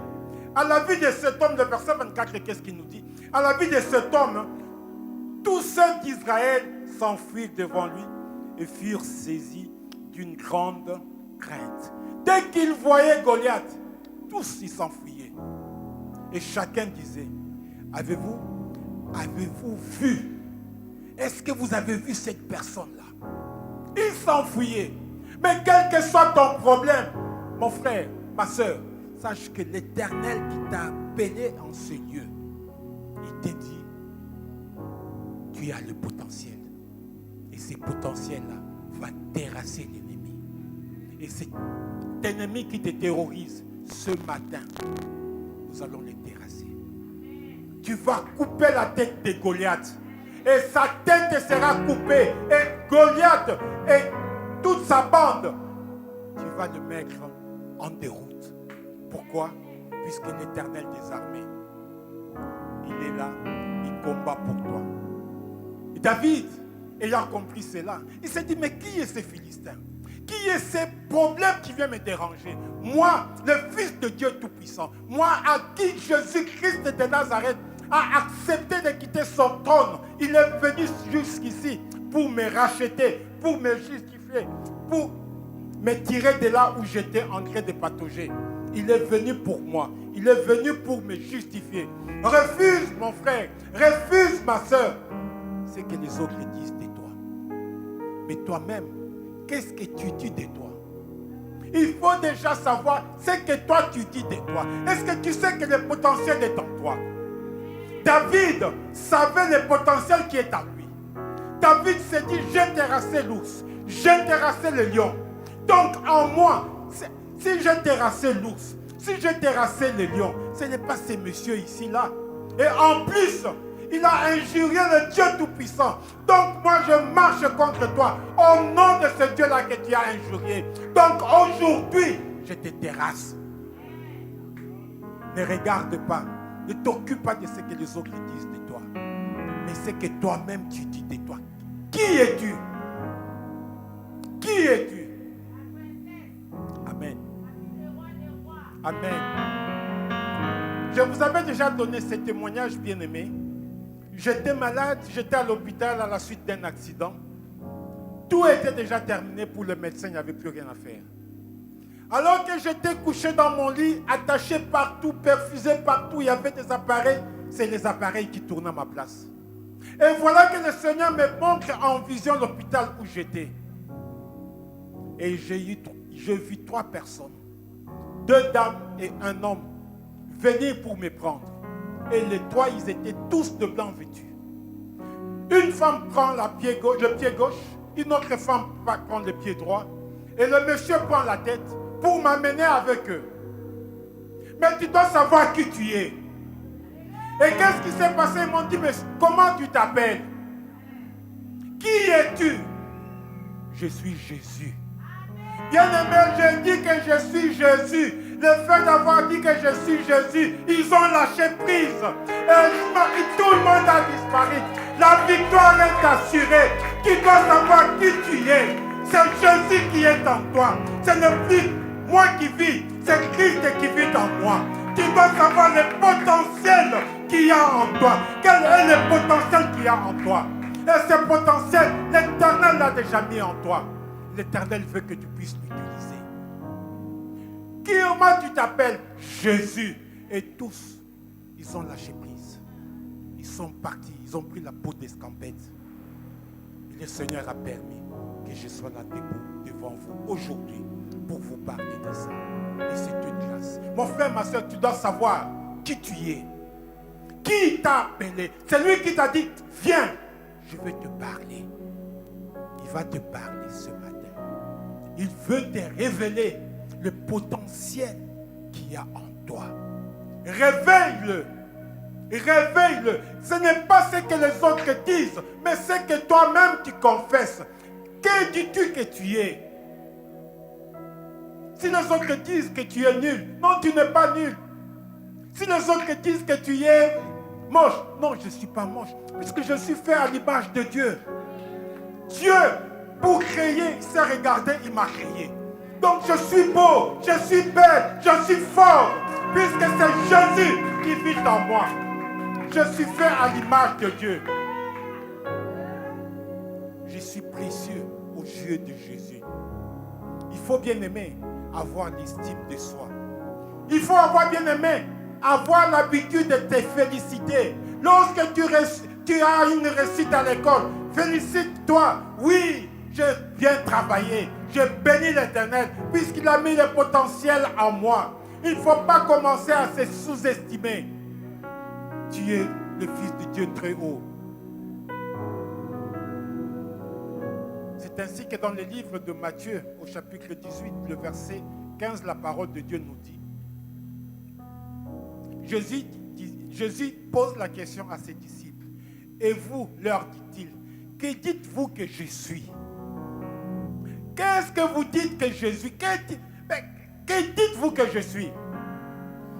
À la vue de cet homme, le verset 24, qu'est-ce qu'il nous dit? À la vue de cet homme, tous ceux d'Israël s'enfuirent devant lui et furent saisis d'une grande crainte. Dès qu'ils voyaient Goliath, tous ils s'enfuyaient. Et chacun disait, avez-vous vu? Est-ce que vous avez vu cette personne-là? Ils s'enfuyaient. Mais quel que soit ton problème, mon frère, ma soeur, sache que l'Éternel qui t'a appelé en ce lieu, il t'a dit, tu as le potentiel. Et ce potentiel-là va terrasser l'ennemi. Et cet ennemi qui te terrorise, ce matin, nous allons le terrasser. Tu vas couper la tête de Goliath. Et sa tête sera coupée. Et Goliath et toute sa bande, tu vas le mettre en déroute. Pourquoi? Puisque l'Éternel des armées, il est là, il combat pour toi. Et David, ayant compris cela, il s'est dit, mais qui est ce Philistin? Qui est ce problème qui vient me déranger? Moi, le Fils de Dieu Tout-Puissant, moi à qui Jésus-Christ de Nazareth a accepté de quitter son trône. Il est venu jusqu'ici pour me racheter, pour me justifier, pour me tirer de là où j'étais en train de patauger. Il est venu pour moi. Il est venu pour me justifier. Refuse, mon frère. Refuse, ma soeur. Ce que les autres disent de toi. Mais toi-même, qu'est-ce que tu dis de toi? Il faut déjà savoir ce que toi tu dis de toi. Est-ce que tu sais que le potentiel est en toi? David savait le potentiel qui est en lui. David s'est dit, j'ai terrassé l'ours, j'ai terrassé le lion. Donc en moi, si j'ai terrassé l'ours, si j'ai terrassé le lion, ce n'est pas ces messieurs ici-là. Et en plus, il a injurié le Dieu Tout-Puissant. Donc moi je marche contre toi au nom de ce Dieu-là que tu as injurié. Donc aujourd'hui, je te terrasse. Ne regarde pas. Ne t'occupe pas de ce que les autres disent de toi. Mais ce que toi-même tu dis de toi. Qui es-tu? Qui es-tu? Amen. Amen. Je vous avais déjà donné ce témoignage, bien-aimé. J'étais malade, j'étais à l'hôpital à la suite d'un accident. Tout était déjà terminé pour le médecin, il n'y avait plus rien à faire. Alors que j'étais couché dans mon lit, attaché partout, perfusé partout, il y avait des appareils. C'est les appareils qui tournaient à ma place. Et voilà que le Seigneur me montre en vision l'hôpital où j'étais. Et j'ai vu 3 personnes, 2 dames et un homme, venir pour me prendre. Et les 3, ils étaient tous de blanc vêtus. Une femme prend le pied gauche, une autre femme prend le pied droit, et le monsieur prend la tête pour m'amener avec eux. Mais tu dois savoir qui tu es. Et qu'est-ce qui s'est passé? Ils m'ont dit, mais comment tu t'appelles? Qui es-tu? Je suis Jésus. Bien-aimé, je dis que je suis Jésus. Le fait d'avoir dit que je suis Jésus, ils ont lâché prise. Et tout le monde a disparu. La victoire est assurée. Tu dois savoir qui tu es. C'est Jésus qui est en toi. Ce n'est plus moi qui vis, c'est Christ qui vit en moi. Tu dois savoir le potentiel qu'il y a en toi. Quel est le potentiel qu'il y a en toi? Et ce potentiel, l'Éternel l'a déjà mis en toi. L'Éternel veut que tu puisses l'utiliser. Comment tu t'appelles? Jésus. Et tous, ils ont lâché prise. Ils sont partis, ils ont pris la peau d'escampette. Et le Seigneur a permis que je sois là debout devant vous aujourd'hui pour vous parler de ça. Et c'est une grâce. Mon frère, ma soeur, tu dois savoir qui tu es. Qui t'a appelé? C'est lui qui t'a dit, viens, je vais te parler. Il va te parler ce matin. Il veut te révéler le potentiel qu'il y a en toi. Réveille-le. Réveille-le. Ce n'est pas ce que les autres disent, mais ce que toi-même tu confesses. Que dis-tu que tu es? Si les autres disent que tu es nul, non, tu n'es pas nul. Si les autres disent que tu es moche, non, je ne suis pas moche, puisque je suis fait à l'image de Dieu. Dieu, pour créer, il s'est regardé, il m'a créé. Donc je suis beau, je suis belle, je suis fort, puisque c'est Jésus qui vit en moi. Je suis fait à l'image de Dieu. Je suis précieux aux yeux de Jésus. Il faut, bien aimé, avoir l'estime de soi. Il faut avoir, bien aimé, avoir l'habitude de te féliciter. Lorsque tu as une réussite à l'école, félicite-toi. Oui, j'ai bien travaillé. Je bénis l'Éternel puisqu'il a mis le potentiel en moi. Il ne faut pas commencer à se sous-estimer. Tu es le Fils de Dieu très haut. C'est ainsi que dans le livre de Matthieu, au chapitre 18, le verset 15, la parole de Dieu nous dit. Jésus pose la question à ses disciples. Et vous, leur dit-il, que dites-vous que je suis? Qu'est-ce que vous dites que je suis? Que dites-vous que je suis?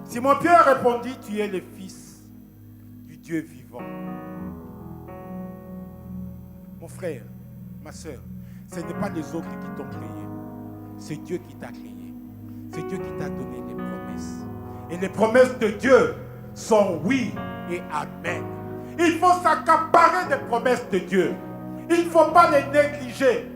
Simon-Pierre répondit, tu es le Fils du Dieu vivant. Mon frère, ma soeur, ce n'est pas les autres qui t'ont créé. C'est Dieu qui t'a créé. C'est Dieu qui t'a donné les promesses. Et les promesses de Dieu sont oui et amen. Il faut s'accaparer des promesses de Dieu. Il ne faut pas les négliger.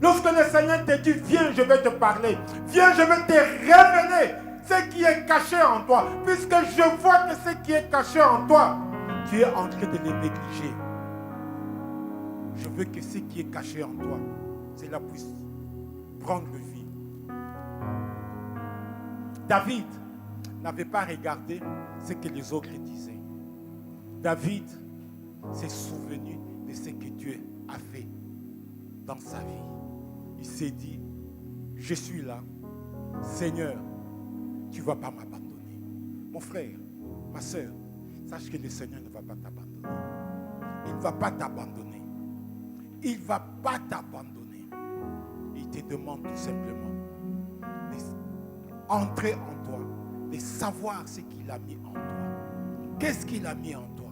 Lorsque le Seigneur te dit, viens, je vais te parler. Viens, je vais te révéler ce qui est caché en toi. Puisque je vois que ce qui est caché en toi, tu es en train de le négliger. Je veux que ce qui est caché en toi, cela puisse prendre vie. David n'avait pas regardé ce que les autres disaient. David s'est souvenu de ce que Dieu a fait dans sa vie. Il s'est dit, je suis là, Seigneur, tu ne vas pas m'abandonner. Mon frère, ma soeur, sache que le Seigneur ne va pas t'abandonner. Il ne va pas t'abandonner. Il ne va pas t'abandonner. Il te demande tout simplement d'entrer en toi, de savoir ce qu'il a mis en toi. Qu'est-ce qu'il a mis en toi?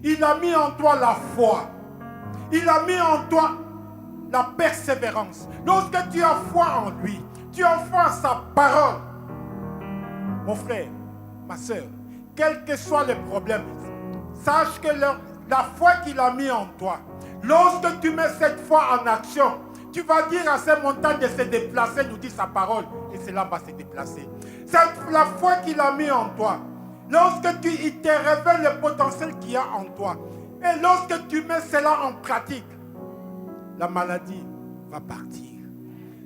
Il a mis en toi la foi. Il a mis en toi la persévérance. Lorsque tu as foi en lui, tu as foi en sa parole. Mon frère, ma soeur, quel que soit le problème, sache que la foi qu'il a mis en toi, lorsque tu mets cette foi en action, tu vas dire à ces montagnes de se déplacer, nous dit sa parole, et cela va se déplacer. C'est la foi qu'il a mis en toi. Lorsque il te révèle le potentiel qu'il y a en toi, et lorsque tu mets cela en pratique, la maladie va partir.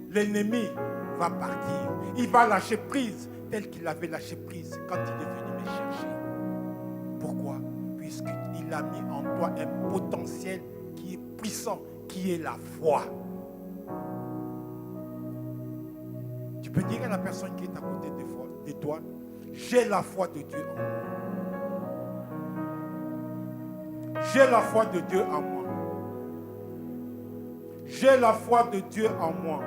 L'ennemi va partir. Il va lâcher prise tel qu'il avait lâché prise quand il est venu me chercher. Pourquoi? Puisqu'il a mis en toi un potentiel qui est puissant, qui est la foi. Tu peux dire à la personne qui est à côté de toi, j'ai la foi de Dieu en moi. J'ai la foi de Dieu en moi. J'ai la foi de Dieu en moi.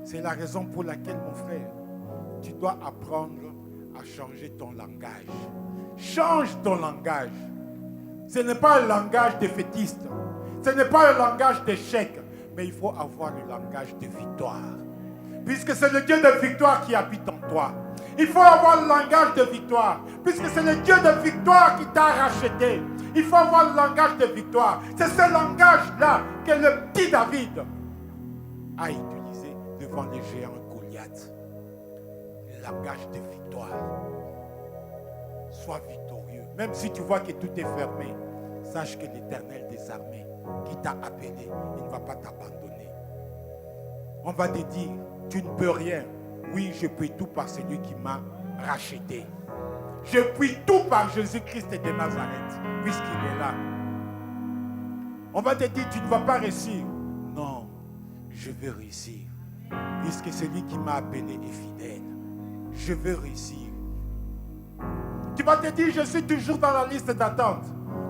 C'est la raison pour laquelle, mon frère, tu dois apprendre à changer ton langage. Change ton langage. Ce n'est pas un langage défaitiste. Ce n'est pas un langage d'échec. Mais il faut avoir le langage de victoire. Puisque c'est le Dieu de victoire qui habite en toi. Il faut avoir le langage de victoire. Puisque c'est le Dieu de victoire qui t'a racheté. Il faut avoir le langage de victoire. C'est ce langage-là que le petit David a utilisé devant les géants Goliath. Le langage de victoire. Sois victorieux. Même si tu vois que tout est fermé, sache que l'Éternel des armées qui t'a appelé, il ne va pas t'abandonner. On va te dire, tu ne peux rien. Oui, je peux tout par celui qui m'a racheté. Je puis tout par Jésus-Christ de Nazareth, puisqu'il est là. On va te dire, tu ne vas pas réussir. Non, je vais réussir. Puisque celui qui m'a appelé est fidèle. Je vais réussir. Tu vas te dire, je suis toujours dans la liste d'attente.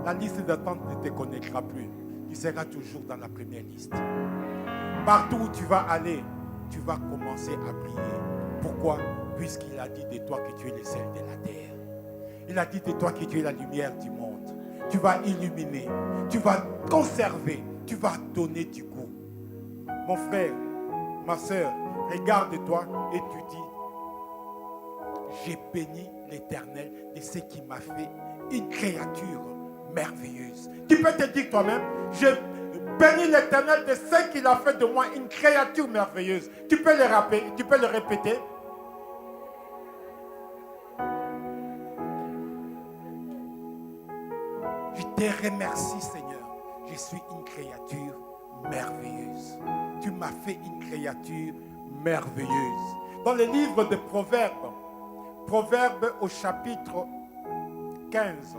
La liste d'attente ne te connaîtra plus. Tu seras toujours dans la première liste. Partout où tu vas aller, tu vas commencer à briller. Pourquoi? Puisqu'il a dit de toi que tu es le sel de la terre. Il a dit de toi que tu es la lumière du monde. Tu vas illuminer, tu vas conserver, tu vas donner du goût. Mon frère, ma soeur, regarde-toi et tu dis, j'ai béni l'Éternel de ce qui m'a fait une créature merveilleuse. Tu peux te dire toi-même, j'ai béni l'Éternel de ce qu'il a fait de moi une créature merveilleuse. Tu peux le rappeler, tu peux le répéter. Je te remercie, Seigneur. Je suis une créature merveilleuse. Tu m'as fait une créature merveilleuse. Dans le livre de Proverbes, Proverbes au chapitre 15,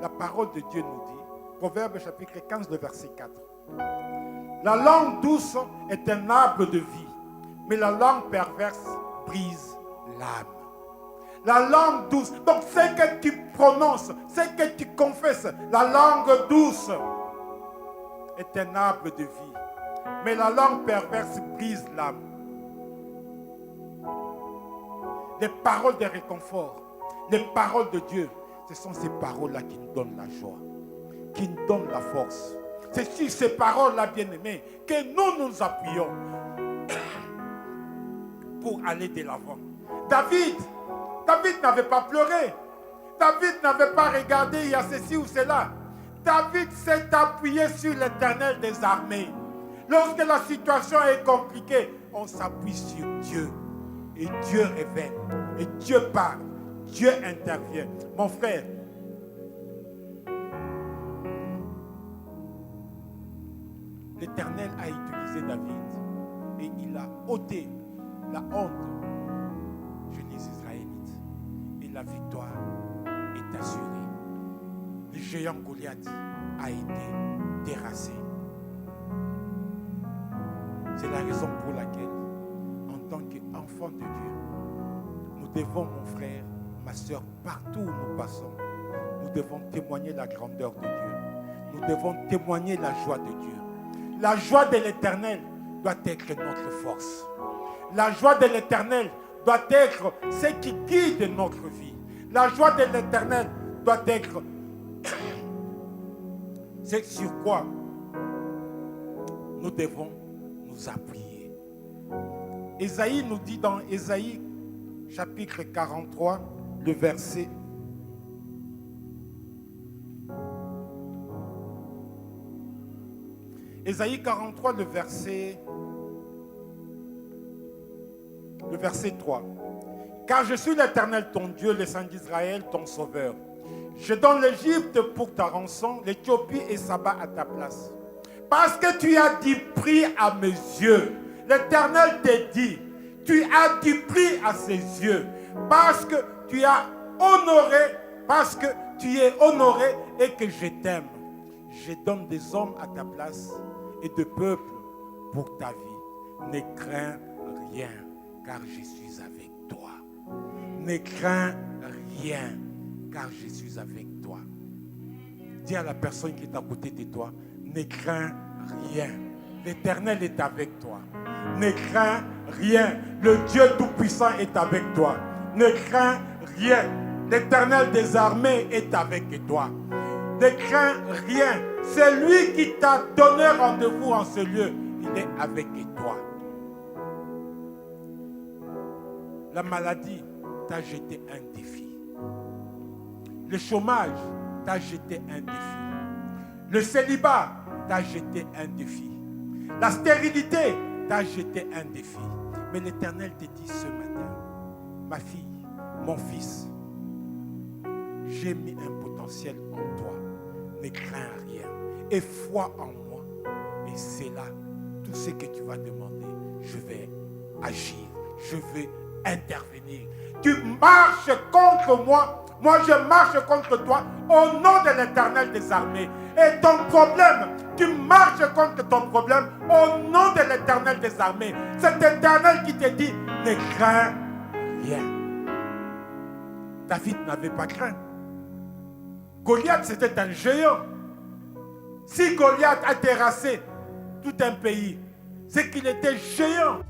la parole de Dieu nous dit, Proverbes chapitre 15, le verset 4. La langue douce est un arbre de vie, mais la langue perverse brise l'âme. La langue douce, donc ce que tu prononces, ce que tu confesses, la langue douce est un arbre de vie, mais la langue perverse brise l'âme. Les paroles de réconfort, les paroles de Dieu, ce sont ces paroles-là qui nous donnent la joie, qui nous donnent la force. C'est sur ces paroles-là, bien-aimés, que nous nous appuyons pour aller de l'avant. David n'avait pas pleuré. David n'avait pas regardé, il y a ceci ou cela. David s'est appuyé sur l'Éternel des armées. Lorsque la situation est compliquée, on s'appuie sur Dieu. Et Dieu révèle. Et Dieu parle. Dieu intervient. Mon frère, l'Éternel a utilisé David et il a ôté la honte chez les Israélites. Et la victoire est assurée. Le géant Goliath a été terrassé. C'est la raison pour laquelle, en tant qu'enfant de Dieu, nous devons, mon frère, ma soeur, partout où nous passons, nous devons témoigner la grandeur de Dieu. Nous devons témoigner la joie de Dieu. La joie de l'Éternel doit être notre force. La joie de l'Éternel doit être ce qui guide notre vie. La joie de l'Éternel doit être c'est sur quoi nous devons nous appuyer. Ésaïe nous dit dans Ésaïe chapitre 43, le verset Ésaïe 43, le verset 3. Car je suis l'Éternel ton Dieu, le Saint d'Israël, ton sauveur. Je donne l'Égypte pour ta rançon, l'Éthiopie et Saba à ta place. Parce que tu as du prix à mes yeux. L'Éternel te dit, tu as du prix à ses yeux. Parce que tu as honoré, parce que tu es honoré et que je t'aime. Je donne des hommes à ta place et de peuples pour ta vie. Ne crains rien, car je suis avec toi. Ne crains rien, car je suis avec toi. Dis à la personne qui est à côté de toi, ne crains rien. L'Éternel est avec toi. Ne crains rien. Le Dieu Tout-Puissant est avec toi. Ne crains rien. L'Éternel des armées est avec toi. Ne crains rien. C'est lui qui t'a donné rendez-vous en ce lieu. Il est avec toi. La maladie t'a jeté un défi. Le chômage t'a jeté un défi. Le célibat t'a jeté un défi. La stérilité t'a jeté un défi. Mais l'Éternel te dit ce matin, ma fille, mon fils, j'ai mis un potentiel en toi. Ne crains rien. Et foi en moi. Et c'est là, tout ce que tu vas demander, je vais agir. Je vais intervenir. Tu marches contre moi. Moi, je marche contre toi au nom de l'Éternel des armées. Et ton problème, tu marches contre ton problème au nom de l'Éternel des armées. C'est l'Éternel qui te dit, ne crains rien. David n'avait pas craint. Goliath, c'était un géant. Si Goliath a terrassé tout un pays, c'est qu'il était géant.